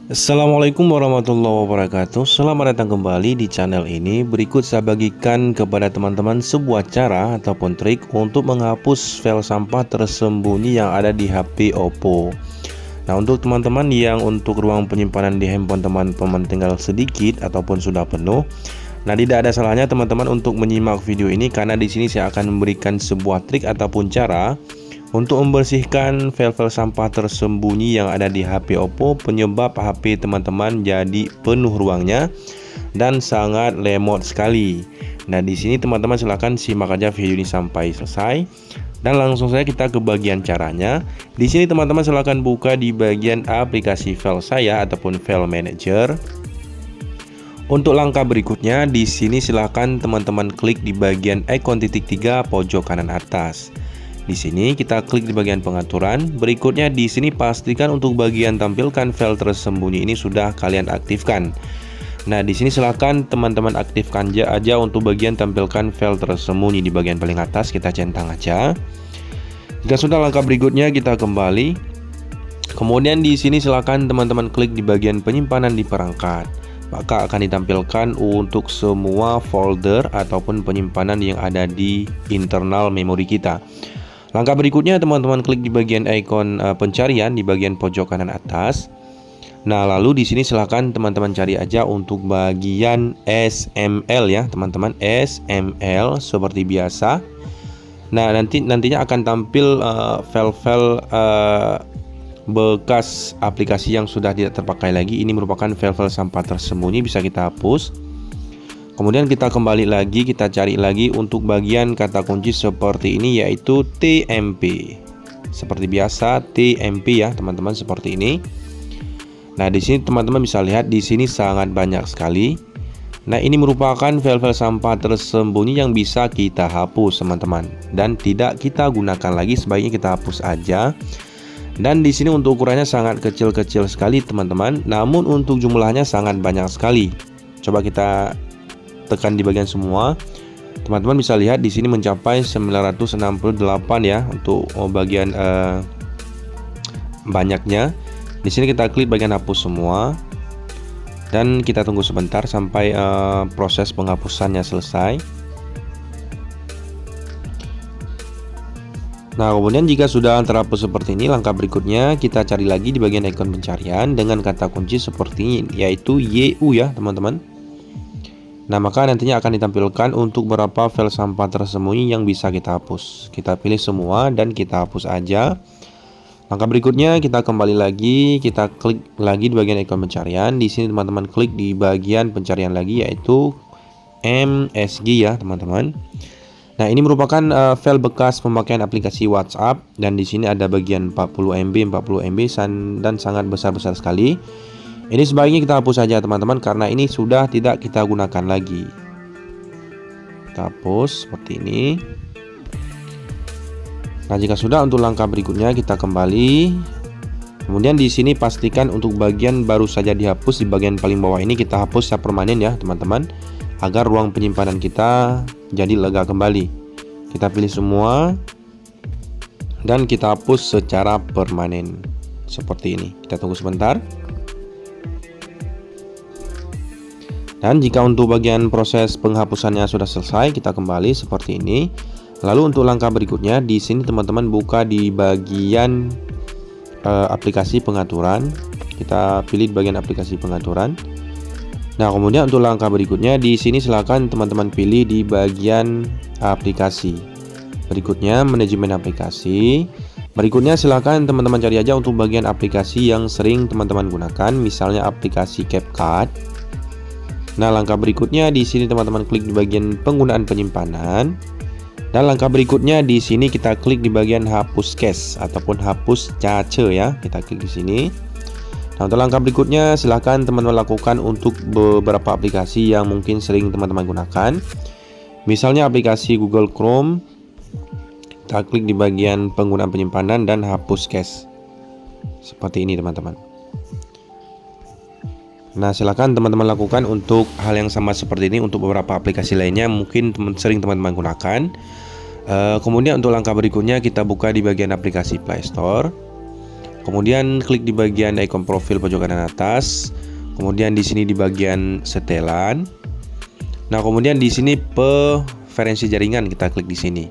Assalamualaikum warahmatullahi wabarakatuh. Selamat datang kembali di channel ini. Berikut saya bagikan kepada teman-teman sebuah cara ataupun trik untuk menghapus file sampah tersembunyi yang ada di HP Oppo. Nah, untuk teman-teman yang untuk ruang penyimpanan di handphone teman-teman tinggal sedikit ataupun sudah penuh, nah tidak ada salahnya teman-teman untuk menyimak video ini, karena di sini saya akan memberikan sebuah trik ataupun cara untuk membersihkan file-file sampah tersembunyi yang ada di HP Oppo, penyebab HP teman-teman jadi penuh ruangnya dan sangat lemot sekali. Nah, di sini teman-teman silahkan simak aja video ini sampai selesai. Dan langsung saja kita ke bagian caranya. Di sini teman-teman silahkan buka di bagian aplikasi file saya ataupun file manager. Untuk langkah berikutnya, di sini silahkan teman-teman klik di bagian ikon titik 3 pojok kanan atas. Di sini kita klik di bagian pengaturan. Berikutnya di sini pastikan untuk bagian tampilkan file tersembunyi ini sudah kalian aktifkan. Nah, di sini silahkan teman-teman aktifkan aja untuk bagian tampilkan file tersembunyi di bagian paling atas, kita centang aja. Jika sudah, langkah berikutnya kita kembali. Kemudian di sini silahkan teman-teman klik di bagian penyimpanan di perangkat. Maka akan ditampilkan untuk semua folder ataupun penyimpanan yang ada di internal memori kita. Langkah berikutnya teman-teman klik di bagian ikon pencarian di bagian pojok kanan atas. Nah, lalu di sini silahkan teman-teman cari aja untuk bagian SML ya teman-teman, SML seperti biasa. Nah, nantinya akan tampil file-file bekas aplikasi yang sudah tidak terpakai lagi. Ini merupakan file-file sampah tersembunyi, bisa kita hapus. Kemudian kita kembali lagi, kita cari lagi untuk bagian kata kunci seperti ini, yaitu TMP. Seperti biasa TMP ya teman-teman, seperti ini. Nah, di sini teman-teman bisa lihat di sini sangat banyak sekali. Nah, ini merupakan file-file sampah tersembunyi yang bisa kita hapus teman-teman, dan tidak kita gunakan lagi, sebaiknya kita hapus aja. Dan di sini untuk ukurannya sangat kecil-kecil sekali teman-teman, namun untuk jumlahnya sangat banyak sekali. Coba kita tekan di bagian semua. Teman-teman bisa lihat di sini mencapai 968 ya untuk bagian banyaknya. Di sini kita klik bagian hapus semua dan kita tunggu sebentar sampai proses penghapusannya selesai. Nah, kemudian jika sudah terhapus seperti ini, langkah berikutnya kita cari lagi di bagian ikon pencarian dengan kata kunci seperti ini, yaitu YU ya teman-teman. Nah, maka nantinya akan ditampilkan untuk berapa file sampah tersembunyi yang bisa kita hapus. Kita pilih semua dan kita hapus aja. Langkah berikutnya kita kembali lagi, kita klik lagi di bagian ikon pencarian. Di sini teman-teman klik di bagian pencarian lagi, yaitu MSG ya teman-teman. Nah, ini merupakan file bekas pemakaian aplikasi WhatsApp, dan di sini ada bagian 40 MB dan sangat besar-besar sekali. Ini sebaiknya kita hapus saja teman-teman, karena ini sudah tidak kita gunakan lagi. Kita hapus seperti ini. Nah, jika sudah, untuk langkah berikutnya kita kembali. Kemudian di sini pastikan untuk bagian baru saja dihapus di bagian paling bawah ini kita hapus secara permanen ya teman-teman, agar ruang penyimpanan kita jadi lega kembali. Kita pilih semua dan kita hapus secara permanen seperti ini. Kita tunggu sebentar. Dan jika untuk bagian proses penghapusannya sudah selesai, kita kembali seperti ini. Lalu untuk langkah berikutnya, di sini teman-teman buka di bagian aplikasi pengaturan. Kita pilih di bagian aplikasi pengaturan. Nah, kemudian untuk langkah berikutnya, di sini silakan teman-teman pilih di bagian aplikasi. Berikutnya manajemen aplikasi. Berikutnya silakan teman-teman cari aja untuk bagian aplikasi yang sering teman-teman gunakan, misalnya aplikasi CapCut. Nah, langkah berikutnya di sini teman-teman klik di bagian penggunaan penyimpanan. Dan langkah berikutnya di sini kita klik di bagian hapus cache ataupun hapus cache ya. Kita klik di sini. Nah, untuk langkah berikutnya silahkan teman-teman lakukan untuk beberapa aplikasi yang mungkin sering teman-teman gunakan. Misalnya aplikasi Google Chrome. Kita klik di bagian penggunaan penyimpanan dan hapus cache. Seperti ini teman-teman. Nah, silakan teman-teman lakukan untuk hal yang sama seperti ini untuk beberapa aplikasi lainnya mungkin sering teman-teman gunakan. Kemudian untuk langkah berikutnya kita buka di bagian aplikasi Play Store. Kemudian klik di bagian ikon profil pojok kanan atas. Kemudian di sini di bagian setelan. Nah, kemudian di sini preferensi jaringan kita klik di sini.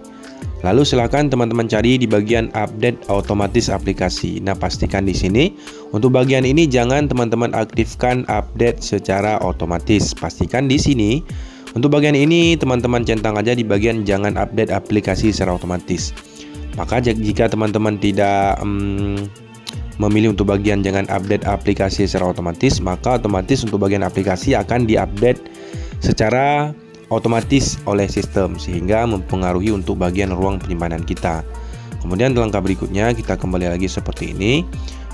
Lalu silakan teman-teman cari di bagian update otomatis aplikasi. Nah, pastikan di sini untuk bagian ini jangan teman-teman aktifkan update secara otomatis. Pastikan di sini untuk bagian ini teman-teman centang aja di bagian jangan update aplikasi secara otomatis. Maka jika teman-teman tidak memilih untuk bagian jangan update aplikasi secara otomatis, maka otomatis untuk bagian aplikasi akan diupdate secara otomatis oleh sistem sehingga mempengaruhi untuk bagian ruang penyimpanan kita. Kemudian langkah berikutnya kita kembali lagi seperti ini.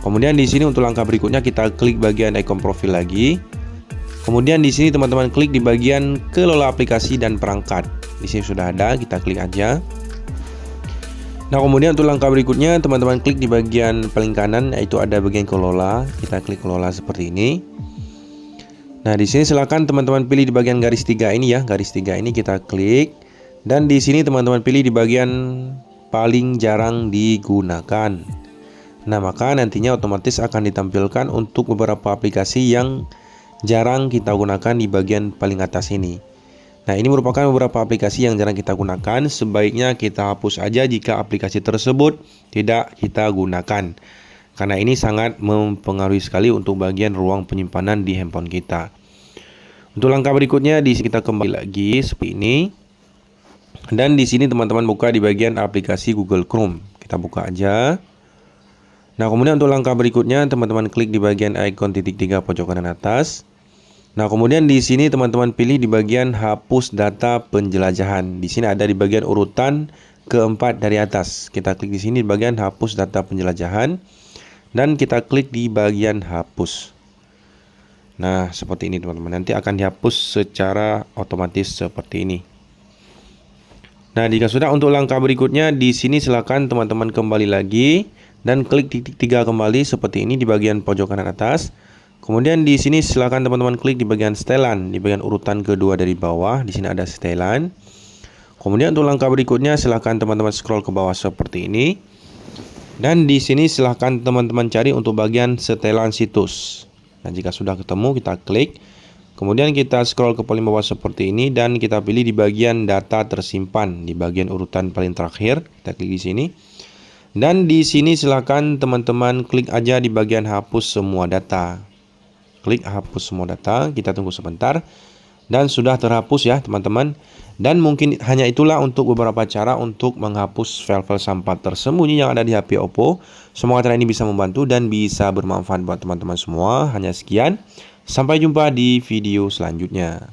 Kemudian di sini untuk langkah berikutnya kita klik bagian ikon profil lagi. Kemudian di sini teman-teman klik di bagian kelola aplikasi dan perangkat. Di sini sudah ada, kita klik aja. Nah, kemudian untuk langkah berikutnya teman-teman klik di bagian paling kanan yaitu ada bagian kelola. Kita klik kelola seperti ini. Nah, di sini silakan teman-teman pilih di bagian garis 3 ini ya. Garis 3 ini kita klik. Dan di sini teman-teman pilih di bagian paling jarang digunakan. Nah, maka nantinya otomatis akan ditampilkan untuk beberapa aplikasi yang jarang kita gunakan di bagian paling atas ini. Nah, ini merupakan beberapa aplikasi yang jarang kita gunakan. Sebaiknya kita hapus aja jika aplikasi tersebut tidak kita gunakan. Karena ini sangat mempengaruhi sekali untuk bagian ruang penyimpanan di handphone kita. Untuk langkah berikutnya kita kembali lagi seperti ini. Dan di sini teman-teman buka di bagian aplikasi Google Chrome. Kita buka aja. Nah, kemudian untuk langkah berikutnya teman-teman klik di bagian ikon titik 3 pojok kanan atas. Nah, kemudian di sini teman-teman pilih di bagian hapus data penjelajahan. Di sini ada di bagian urutan keempat dari atas. Kita klik di sini di bagian hapus data penjelajahan. Dan kita klik di bagian hapus. Nah, seperti ini teman-teman. Nanti akan dihapus secara otomatis seperti ini. Nah, jika sudah untuk langkah berikutnya di sini silakan teman-teman kembali lagi dan klik titik 3 kembali seperti ini di bagian pojok kanan atas. Kemudian di sini silakan teman-teman klik di bagian setelan, di bagian urutan kedua dari bawah. Di sini ada setelan. Kemudian untuk langkah berikutnya silakan teman-teman scroll ke bawah seperti ini. Dan di sini silahkan teman-teman cari untuk bagian setelan situs. Nah, jika sudah ketemu kita klik. Kemudian kita scroll ke paling bawah seperti ini dan kita pilih di bagian data tersimpan di bagian urutan paling terakhir. Kita klik di sini. Dan di sini silahkan teman-teman klik aja di bagian hapus semua data. Klik hapus semua data. Kita tunggu sebentar. Dan sudah terhapus ya teman-teman. Dan mungkin hanya itulah untuk beberapa cara untuk menghapus file-file sampah tersembunyi yang ada di HP Oppo. Semoga cara ini bisa membantu dan bisa bermanfaat buat teman-teman semua. Hanya sekian. Sampai jumpa di video selanjutnya.